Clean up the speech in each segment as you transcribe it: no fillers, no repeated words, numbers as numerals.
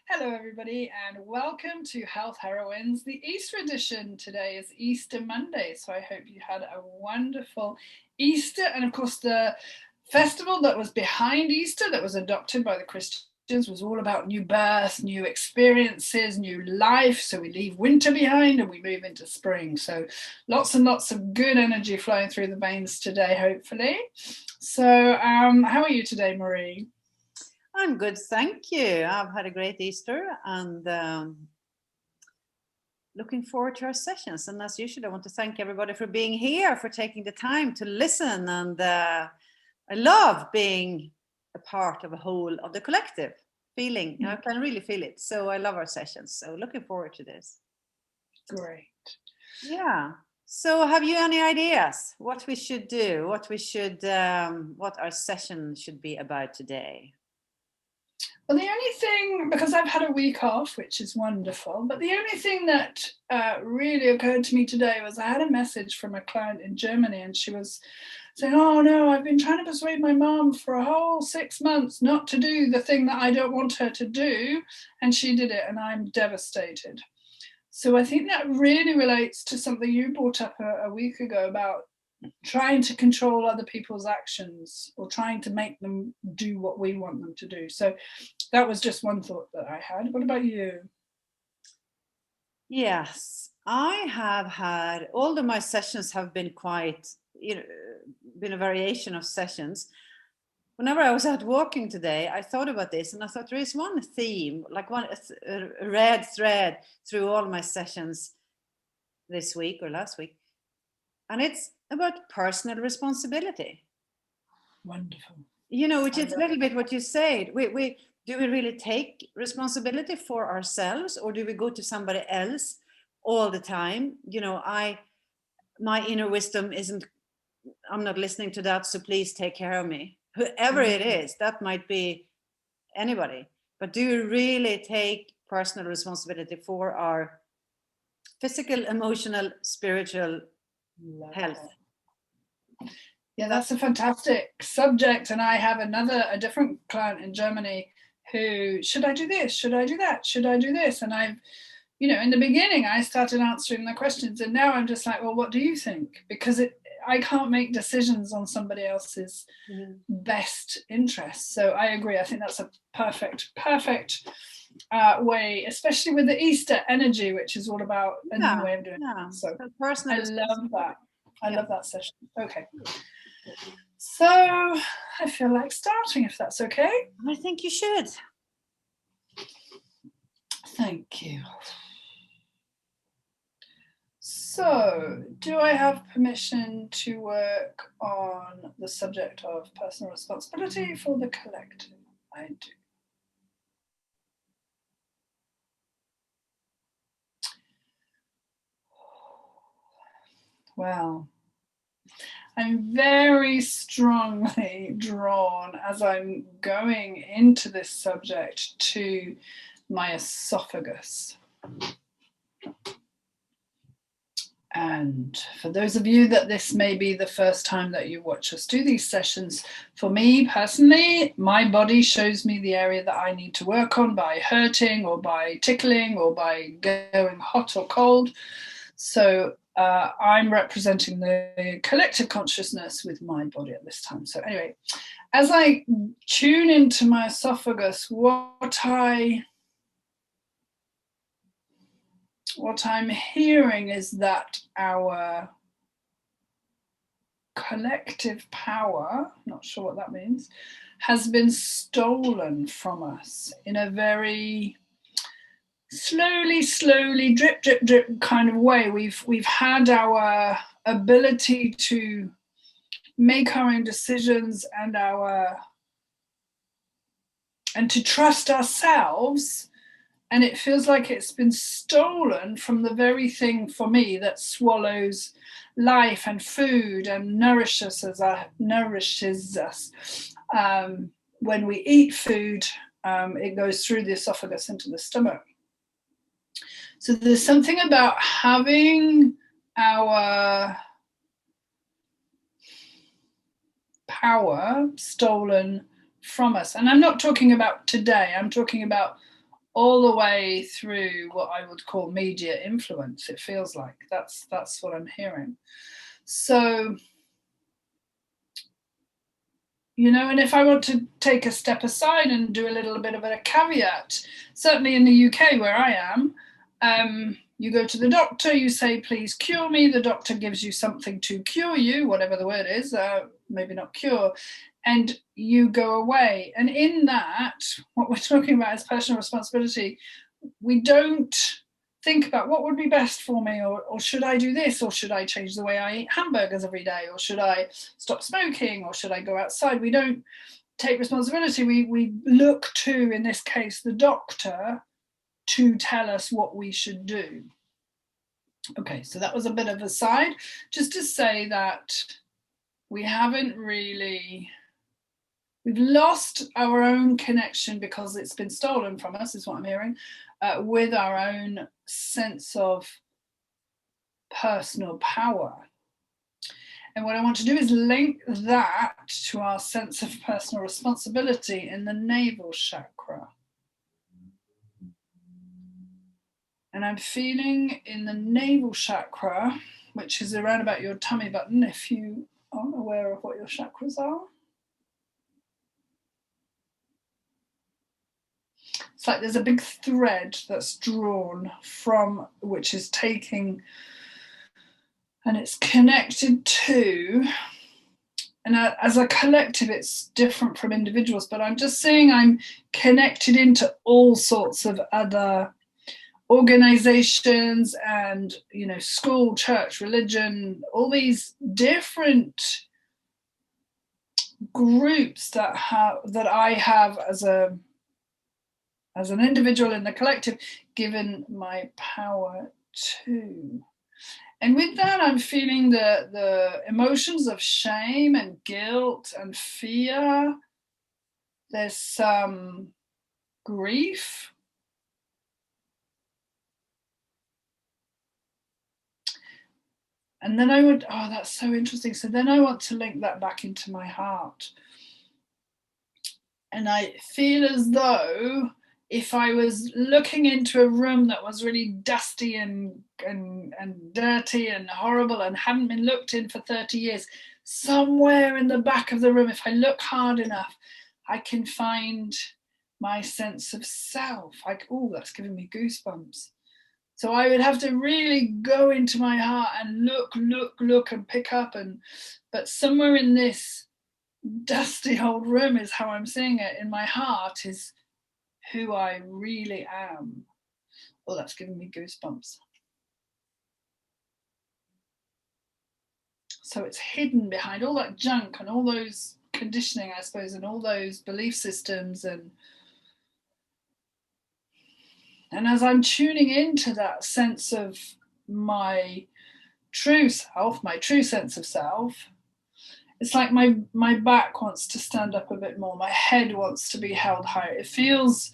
Hello everybody and welcome to Health Heroines, the Easter edition. Today is Easter Monday, so I hope you had a wonderful Easter, and of course the festival that was behind Easter, that was adopted by the Christians, was all about new birth, new experiences, new life. So we leave winter behind and we move into spring. So lots and lots of good energy flowing through the veins today, hopefully. So how are you today, Marie? I'm good, thank you. I've had a great Easter and looking forward to our sessions. And as usual, I want to thank everybody for being here, for taking the time to listen. And I love being a part of a whole of the collective feeling. I can really feel it. So I love our sessions. So looking forward to this. Great. Yeah. So have you any ideas what we should do, what our session should be about today? Well, the only thing, because I've had a week off, which is wonderful, but the only thing that really occurred to me today was I had a message from a client in Germany, and she was saying, oh no, I've been trying to persuade my mom for a whole 6 months not to do the thing that I don't want her to do, and she did it, and I'm devastated. So I think that really relates to something you brought up a week ago about trying to control other people's actions or trying to make them do what we want them to do. So that was just one thought that I had. What about you? Yes, I have had, although my sessions have been quite, been a variation of sessions. Whenever I was out walking today, I thought about this and I thought there is one theme, like a red thread through all my sessions this week or last week. And it's about personal responsibility. Wonderful. Which is a little bit what you said. Do we really take responsibility for ourselves, or do we go to somebody else all the time? My inner wisdom isn't, I'm not listening to that, so please take care of me. Whoever it is, that might be anybody. But do you really take personal responsibility for our physical, emotional, spiritual health? Yeah, that's a fantastic subject. And I have a different client in Germany who, should I do this? Should I do that? Should I do this? And I've, in the beginning, I started answering the questions, and now I'm just like, well, what do you think? Because I can't make decisions on somebody else's best interests. So I agree. I think that's a perfect way, especially with the Easter energy, which is all about a new way of doing it. So I love that. I love that session. Okay. So I feel like starting, if that's okay. I think you should. Thank you. So, do I have permission to work on the subject of personal responsibility for the collective? I do. Well, I'm very strongly drawn as I'm going into this subject to my esophagus. And for those of you that this may be the first time that you watch us do these sessions, for me personally, my body shows me the area that I need to work on by hurting or by tickling or by going hot or cold. So I'm representing the collective consciousness with my body at this time. So anyway, as I tune into my esophagus, what I'm hearing is that our collective power, not sure what that means, has been stolen from us in a very slowly, drip kind of way. We've had our ability to make our own decisions and to trust ourselves, and it feels like it's been stolen from the very thing for me that swallows life and food and nourishes us. When we eat food, it goes through the esophagus into the stomach. So there's something about having our power stolen from us. And I'm not talking about today, I'm talking about all the way through what I would call media influence. It feels like that's what I'm hearing. So, you know, and if I want to take a step aside and do a little bit of a caveat, certainly in the UK where I am, you go to the doctor, you say, please cure me. The doctor gives you something to cure you, whatever the word is, maybe not cure, and you go away. And in that, what we're talking about is personal responsibility. We don't think about what would be best for me, or should I do this, or should I change the way I eat hamburgers every day, or should I stop smoking, or should I go outside? We don't take responsibility. We look to, in this case, the doctor to tell us what we should do. Okay, so that was a bit of a side, just to say that we haven't really, we've lost our own connection because it's been stolen from us, is what I'm hearing, with our own sense of personal power. And what I want to do is link that to our sense of personal responsibility in the navel chakra. And I'm feeling in the navel chakra, which is around about your tummy button, if you aren't aware of what your chakras are. It's like there's a big thread that's drawn from, which is taking, and it's connected to, and as a collective, it's different from individuals, but I'm just saying I'm connected into all sorts of other organizations and, you know, school, church, religion, all these different groups that I have as an individual in the collective, given my power to. And with that, I'm feeling the emotions of shame and guilt and fear. There's some grief. And then I would, oh, that's so interesting. So then I want to link that back into my heart. And I feel as though if I was looking into a room that was really dusty and dirty and horrible and hadn't been looked in for 30 years, somewhere in the back of the room, if I look hard enough, I can find my sense of self. Like, oh, that's giving me goosebumps. So I would have to really go into my heart and look and pick up, but somewhere in this dusty old room is how I'm seeing it. In my heart is who I really am. Oh, that's giving me goosebumps. So it's hidden behind all that junk and all those conditioning, I suppose, and all those belief systems, and as I'm tuning into that sense of my true self, my true sense of self, it's like my back wants to stand up a bit more. My head wants to be held higher. It feels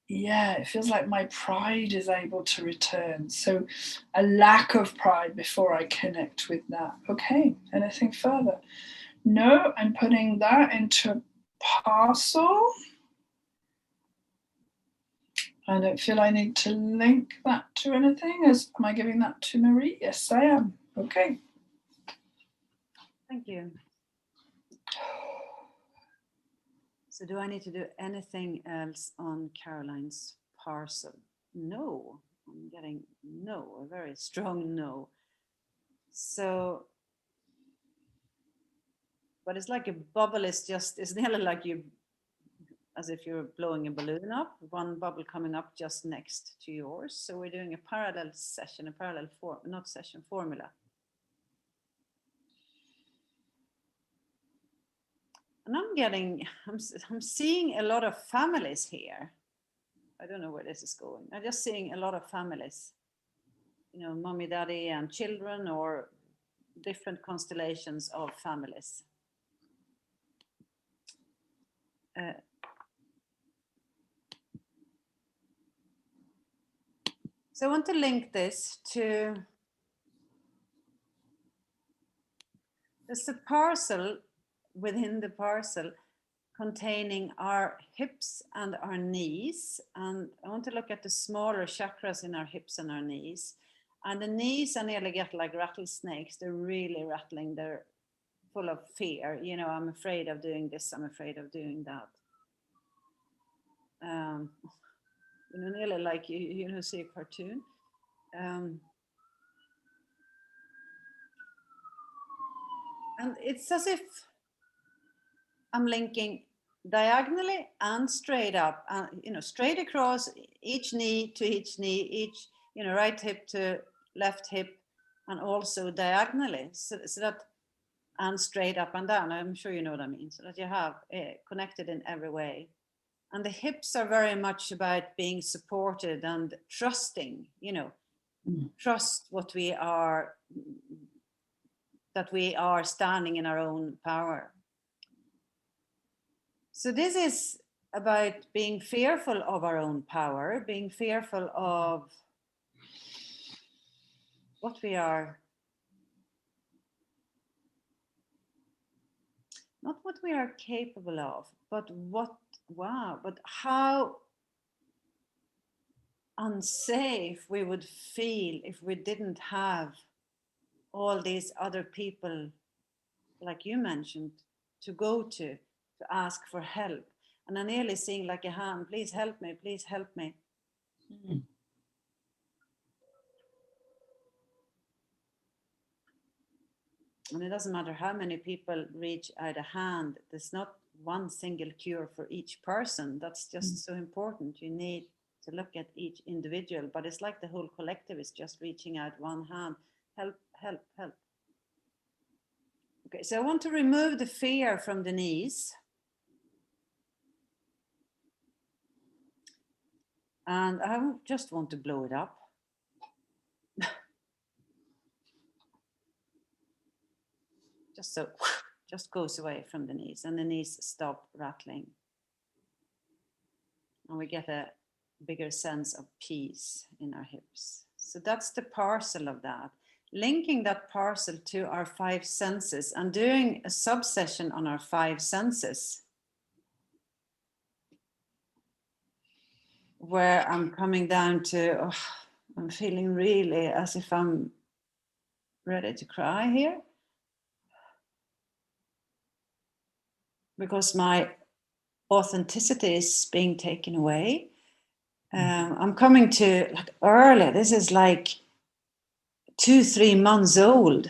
like my pride is able to return. So a lack of pride before I connect with that. Okay, anything further? No, I'm putting that into a parcel. I don't feel I need to link that to anything. Am I giving that to Marie? Yes, I am. Okay. Thank you. So do I need to do anything else on Caroline's parcel? No, I'm getting no, a very strong no. So, but it's like a bubble is just, it's nearly like you, as if you're blowing a balloon up, one bubble coming up just next to yours. So we're doing a parallel session, a parallel formula. And I'm seeing a lot of families here. I don't know where this is going. I'm just seeing a lot of families, you know, mommy, daddy, and children, or different constellations of families. So I want to link this to, there's a parcel within the parcel containing our hips and our knees. And I want to look at the smaller chakras in our hips and our knees. And the knees, I nearly get like rattlesnakes. They're really rattling. They're full of fear. You know, I'm afraid of doing this. I'm afraid of doing that. You know, nearly like you know, see a cartoon. And it's as if I'm linking diagonally and straight up, you know, straight across each knee to each knee, each, you know, right hip to left hip, and also diagonally, so that, and straight up and down. I'm sure you know what I mean, so that you have connected in every way. And the hips are very much about being supported and trusting, you know, trust what we are, that we are standing in our own power. So this is about being fearful of our own power, being fearful of what we are, not what we are capable of, but but how unsafe we would feel if we didn't have all these other people, like you mentioned, to go to ask for help. And I'm nearly seeing like a hand, please help me, please help me. And it doesn't matter how many people reach out a hand, there's not one single cure for each person. That's just so important. You need to look at each individual, but it's like the whole collective is just reaching out one hand. Help, help, help. Okay, so I want to remove the fear from the knees. And I just want to blow it up. Just so, just goes away from the knees, and the knees stop rattling. And we get a bigger sense of peace in our hips. So that's the parcel of that. Linking that parcel to our 5 senses and doing a sub-session on our 5 senses, where I'm coming down to, I'm feeling really as if I'm ready to cry here. Because my authenticity is being taken away. I'm coming to like early, this is like 2-3 months old.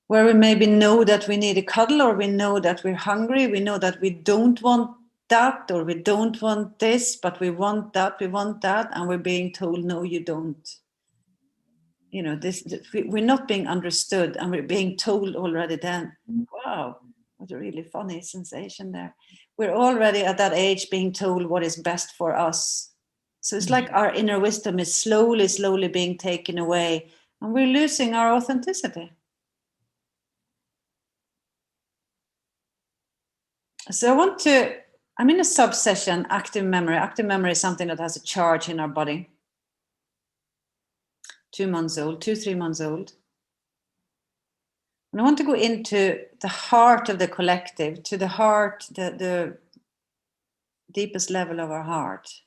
Where we maybe know that we need a cuddle, or we know that we're hungry, we know that we don't want that, or we don't want this, but we want that, and we're being told, no, you don't. You know, we're not being understood, and we're being told already then, wow, what a really funny sensation there. We're already at that age being told what is best for us. So it's like our inner wisdom is slowly, slowly being taken away, and we're losing our authenticity. So I'm in a sub-session, active memory. Active memory is something that has a charge in our body. 2 months old, 2-3 months old. And I want to go into the heart of the collective, to the heart, the deepest level of our heart.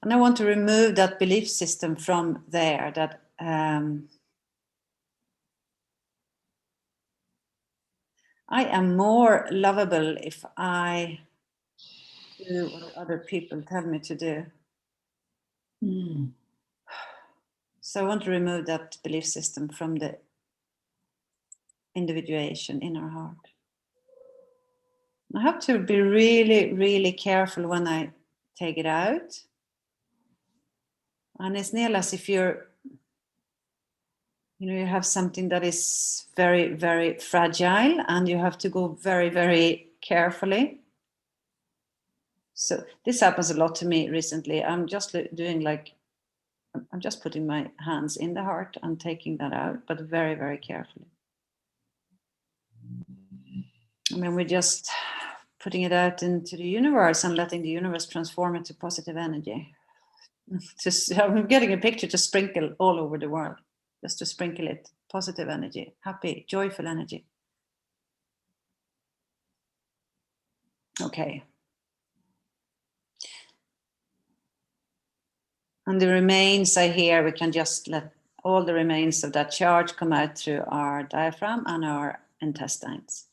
And I want to remove that belief system from there, that I am more lovable if I do what other people tell me to do. So I want to remove that belief system from the individuation in our heart. I have to be really, really careful when I take it out. And it's nearly as if you have something that is very, very fragile, and you have to go very, very carefully. So this happens a lot to me recently. I'm just I'm just putting my hands in the heart and taking that out, but very, very carefully. I mean, we're just putting it out into the universe and letting the universe transform into positive energy. I'm getting a picture to sprinkle all over the world, just to sprinkle it. Positive energy, happy, joyful energy. Okay. And the remains I hear, we can just let all the remains of that charge come out through our diaphragm and our intestines.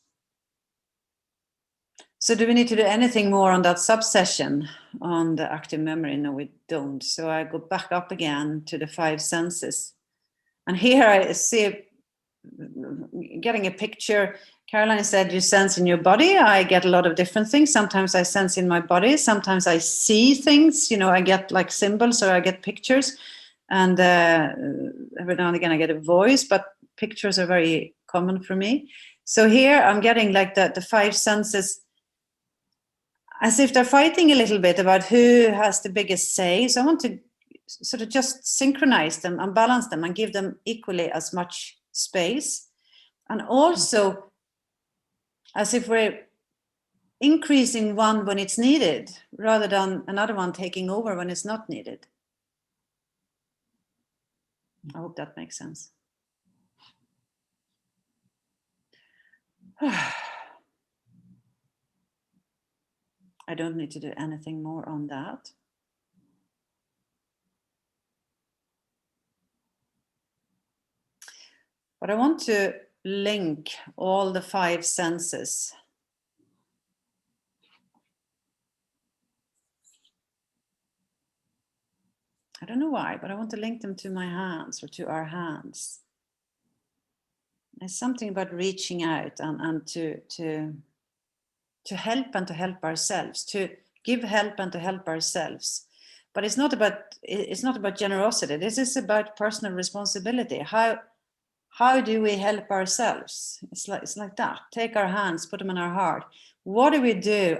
So do we need to do anything more on that subsession on the active memory? No, we don't. So I go back up again to the 5 senses. And here I see, getting a picture. Caroline said you sense in your body. I get a lot of different things. Sometimes I sense in my body. Sometimes I see things. You know, I get like symbols or I get pictures. And every now and again I get a voice, but pictures are very common for me. So here I'm getting like the 5 senses as if they're fighting a little bit about who has the biggest say. So I want to sort of just synchronize them and balance them and give them equally as much space. And also as if we're increasing one when it's needed rather than another one taking over when it's not needed. I hope that makes sense. I don't need to do anything more on that. But I want to link all the 5 senses. I don't know why, but I want to link them to my hands or to our hands. There's something about reaching out and to help and to help ourselves, to give help and to help ourselves. But it's not about generosity. This is about personal responsibility. How do we help ourselves? It's like that. Take our hands, put them in our heart. What do we do?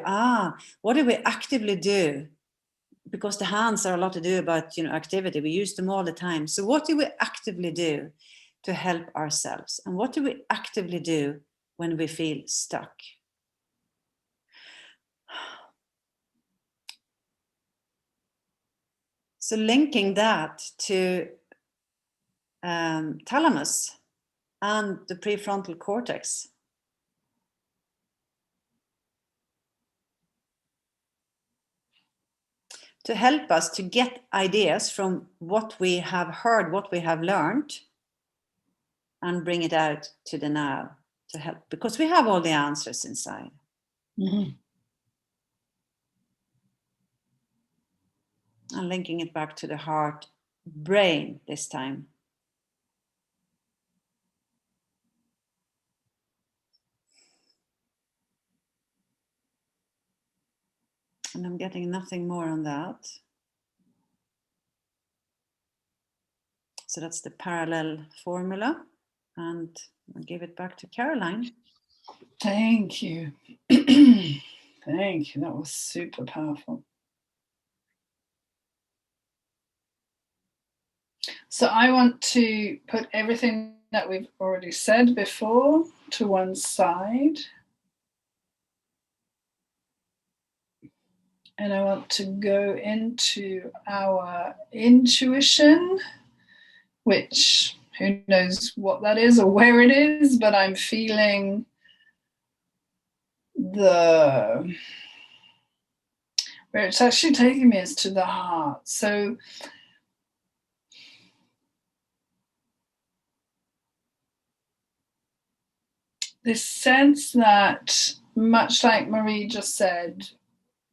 What do we actively do? Because the hands are a lot to do about, activity. We use them all the time. So what do we actively do to help ourselves? And what do we actively do when we feel stuck? So linking that to thalamus and the prefrontal cortex. To help us to get ideas from what we have heard, what we have learned, and bring it out to the now to help, because we have all the answers inside. Mm-hmm. And linking it back to the heart, brain this time. And I'm getting nothing more on that. So that's the parallel formula. And I'll give it back to Caroline. Thank you. Thank you. That was super powerful. So I want to put everything that we've already said before to one side. And I want to go into our intuition, which who knows what that is or where it is, but I'm feeling where it's actually taking me is to the heart. So this sense that, much like Marie just said,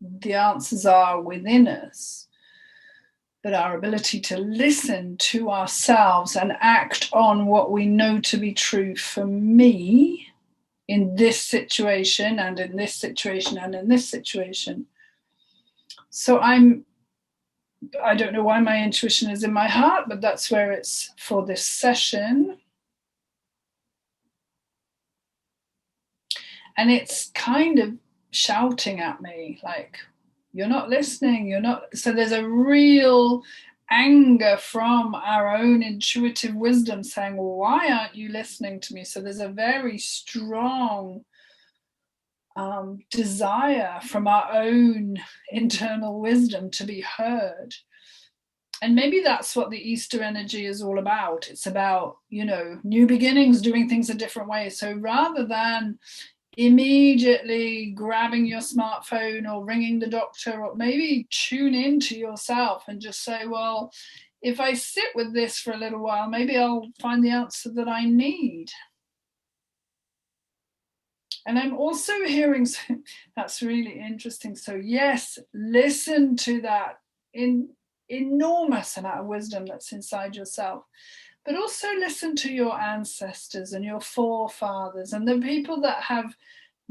the answers are within us, but our ability to listen to ourselves and act on what we know to be true for me in this situation and in this situation and in this situation. So I don't know why my intuition is in my heart, but that's where it's for this session. And it's kind of shouting at me like, you're not listening, you're not. So there's a real anger from our own intuitive wisdom saying, well, why aren't you listening to me? So there's a very strong desire from our own internal wisdom to be heard. And maybe that's what the Easter energy is all about. It's about, you know, new beginnings, doing things a different way. So rather than immediately grabbing your smartphone or ringing the doctor, or maybe tune into yourself and just say, well, if I sit with this for a little while, maybe I'll find the answer that I need. And I'm also hearing, that's really interesting. So yes, listen to that enormous amount of wisdom that's inside yourself, but also listen to your ancestors and your forefathers and the people that have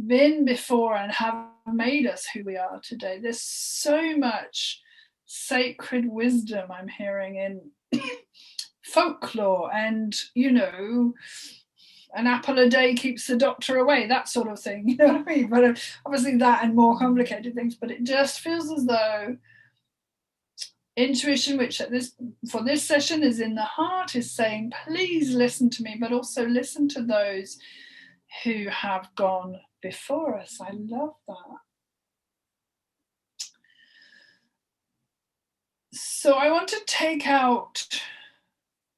been before and have made us who we are today. There's so much sacred wisdom I'm hearing in folklore, and, you know, an apple a day keeps the doctor away, that sort of thing, you know what I mean? But obviously that and more complicated things, but it just feels as though intuition, which for this session is in the heart, is saying, please listen to me, but also listen to those who have gone before us. I love that. So I want to take out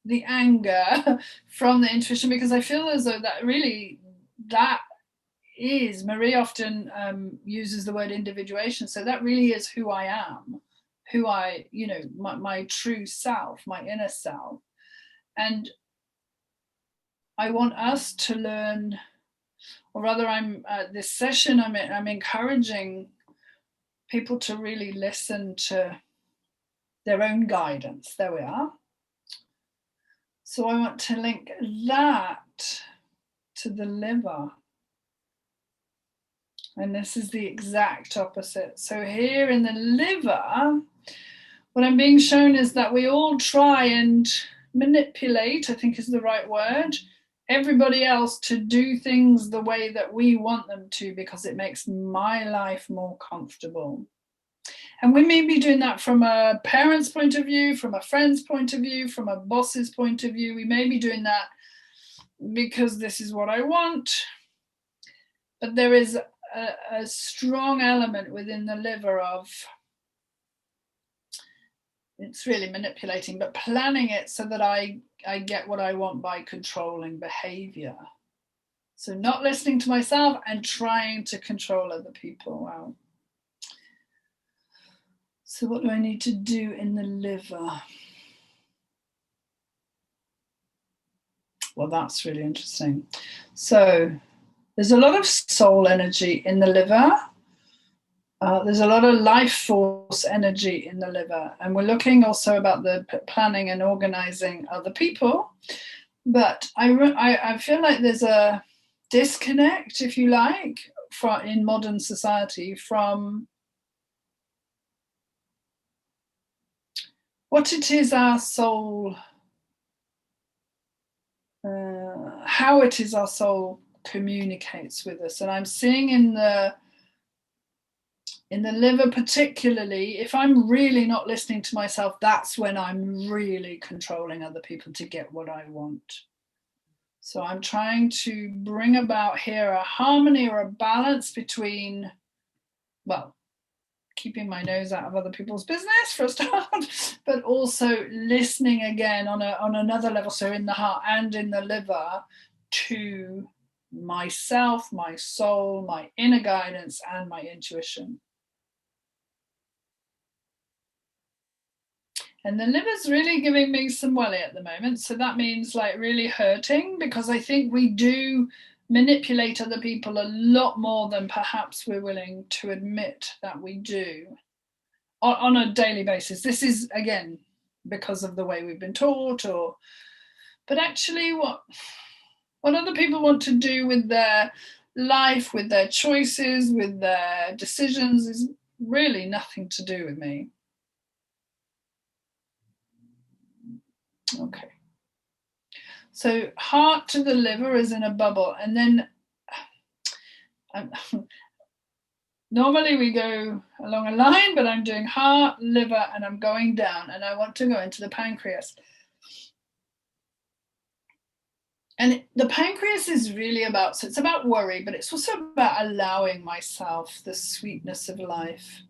the anger from the intuition, because I feel as though that really, that is, Marie often uses the word individuation. So that really is who I am, who I, you know, my true self, my inner self. And I want us to learn, or rather this session, I'm encouraging people to really listen to their own guidance. There we are. So I want to link that to the liver. And this is the exact opposite. So here in the liver, what I'm being shown is that we all try and manipulate, I think is the right word, everybody else to do things the way that we want them to, because it makes my life more comfortable. And we may be doing that from a parent's point of view, from a friend's point of view, from a boss's point of view. We may be doing that because this is what I want. But there is a strong element within the liver of, it's really manipulating, but planning it so that I get what I want by controlling behavior. So not listening to myself and trying to control other people. Wow. So what do I need to do in the liver? Well, that's really interesting. So there's a lot of soul energy in the liver. There's a lot of life force energy in the liver. And we're looking also about the planning and organizing other people. But I feel like there's a disconnect, if you like, in modern society from what it is our soul, how it is our soul communicates with us. And I'm seeing in the liver particularly, if I'm really not listening to myself, that's when I'm really controlling other people to get what I want. So I'm trying to bring about here a harmony or a balance between, well, keeping my nose out of other people's business for a start, but also listening again on another level, so in the heart and in the liver, to myself, my soul, my inner guidance, and my intuition. And the liver's really giving me some welly at the moment. So that means like really hurting, because I think we do manipulate other people a lot more than perhaps we're willing to admit that we do on a daily basis. This is, again, because of the way we've been taught, but actually what other people want to do with their life, with their choices, with their decisions is really nothing to do with me. Okay. So heart to the liver is in a bubble, and then normally we go along a line, but I'm doing heart, liver, and I'm going down, and I want to go into the pancreas. And the pancreas is really about, so it's about worry, but it's also about allowing myself the sweetness of life.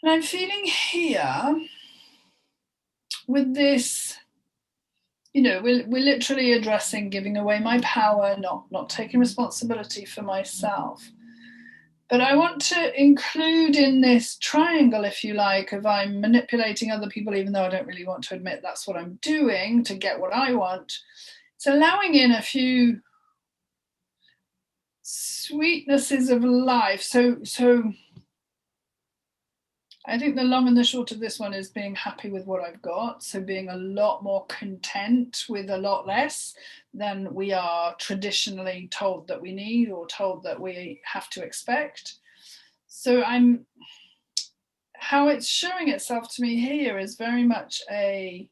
And I'm feeling here with this, we're literally addressing giving away my power, not taking responsibility for myself. But I want to include in this triangle, if you like, of I'm manipulating other people, even though I don't really want to admit that's what I'm doing to get what I want. It's allowing in a few sweetnesses of life. So I think the long and the short of this one is being happy with what I've got. So being a lot more content with a lot less than we are traditionally told that we need or told that we have to expect. So how it's showing itself to me here is very much a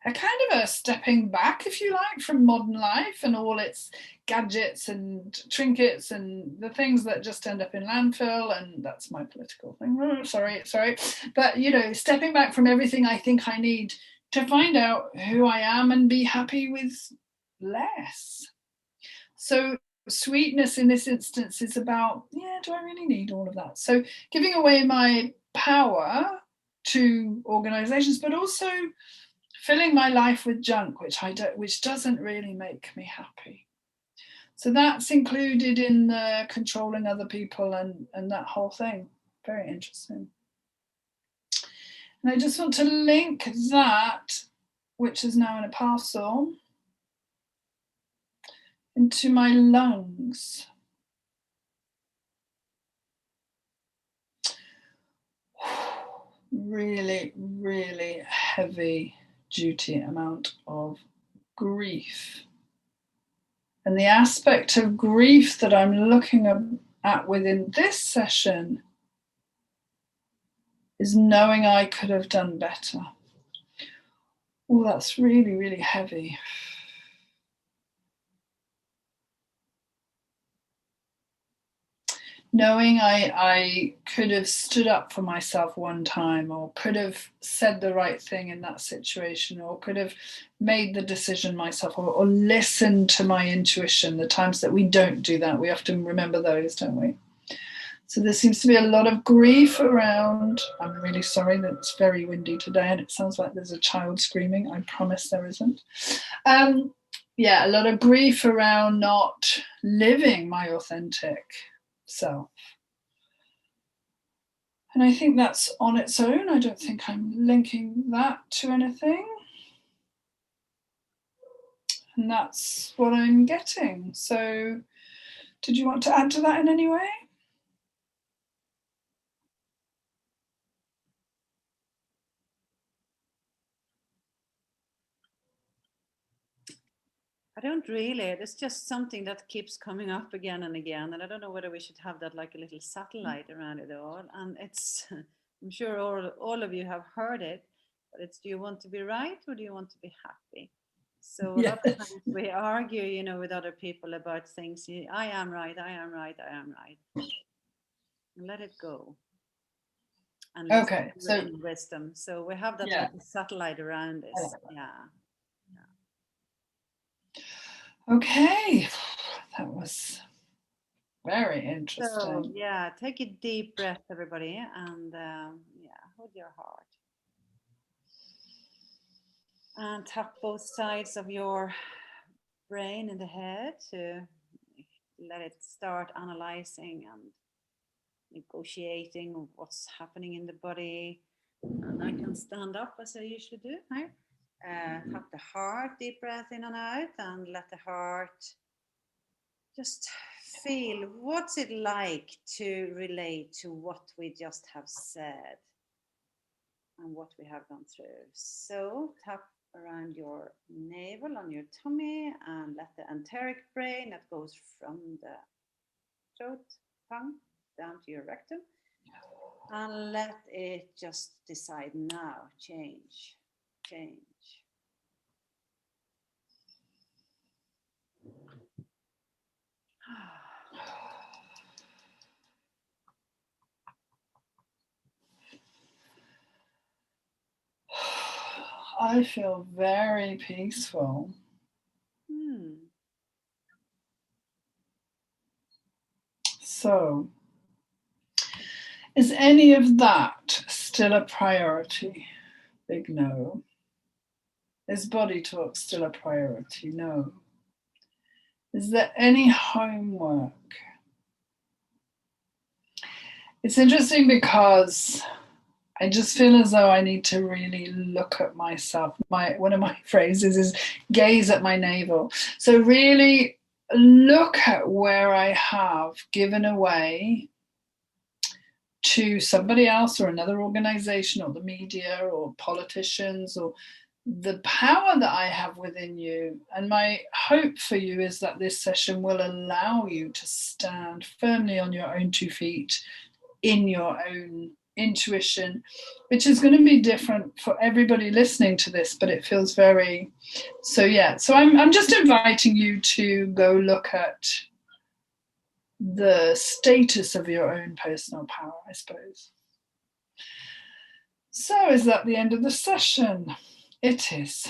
kind of a stepping back, if you like, from modern life and all its gadgets and trinkets and the things that just end up in landfill. And that's my political thing. Oh, sorry. But, stepping back from everything I think I need to find out who I am and be happy with less. So sweetness in this instance is about, do I really need all of that? So giving away my power to organizations, but also filling my life with junk, which doesn't really make me happy. So that's included in the controlling other people and that whole thing. Very interesting. And I just want to link that, which is now in a parcel, into my lungs. Really, really heavy duty amount of grief. And the aspect of grief that I'm looking at within this session is knowing I could have done better. Oh, that's really, really heavy. Knowing I could have stood up for myself one time, or could have said the right thing in that situation, or could have made the decision myself, or listened to my intuition. The times that we don't do that, we often remember those, don't we? So there seems to be a lot of grief around. I'm really sorry that it's very windy today and it sounds like there's a child screaming. I promise there isn't. A lot of grief around not living my authentic self. And I think that's on its own. I don't think I'm linking that to anything. And that's what I'm getting. So did you want to add to that in any way? I don't really. It's just something that keeps coming up again and again. And I don't know whether we should have that like a little satellite around it all. And it's, I'm sure all of you have heard it, but it's, do you want to be right or do you want to be happy? So a lot of times we argue, with other people about things. I am right, I am right, I am right. And let it go. And okay, so wisdom. So we have that like a satellite around us. Yeah. Okay, that was very interesting. So, take a deep breath, everybody, and hold your heart. And tap both sides of your brain and the head to let it start analyzing and negotiating what's happening in the body. And I can stand up as I usually do. Right? Tap the heart, deep breath in and out, and let the heart just feel what's it like to relate to what we just have said and what we have gone through. So tap around your navel on your tummy and let the enteric brain that goes from the throat, tongue down to your rectum, and let it just decide now, change. I feel very peaceful. So Is any of that still a priority? Big no. Is body talk still a priority? No. Is there any homework? It's interesting because I just feel as though I need to really look at myself. One of my phrases is gaze at my navel. So really look at where I have given away to somebody else or another organization or the media or politicians, or the power that I have within you. And my hope for you is that this session will allow you to stand firmly on your own 2 feet in your own intuition, which is going to be different for everybody listening to this, but it feels very, so yeah. So I'm just inviting you to go look at the status of your own personal power, I suppose. So is that the end of the session? It is.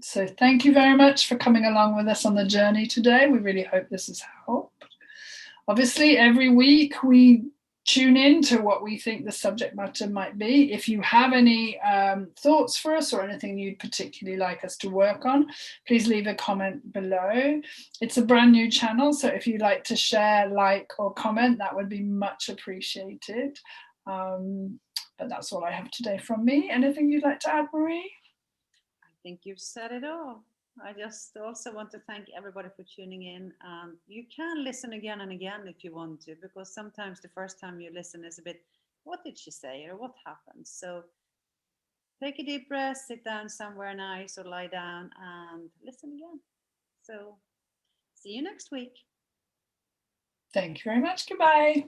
So thank you very much for coming along with us on the journey today. We really hope this has helped. Obviously, every week we tune in to what we think the subject matter might be. If you have any thoughts for us or anything you'd particularly like us to work on, please leave a comment below. It's a brand new channel, so if you'd like to share, like, or comment, that would be much appreciated. But that's all I have today from me. Anything you'd like to add, Marie? I think you've said it all. I just also want to thank everybody for tuning in. You can listen again and again if you want to, because sometimes the first time you listen is a bit, what did she say or what happened? So take a deep breath, sit down somewhere nice or lie down and listen again. So see you next week. Thank you very much. Goodbye.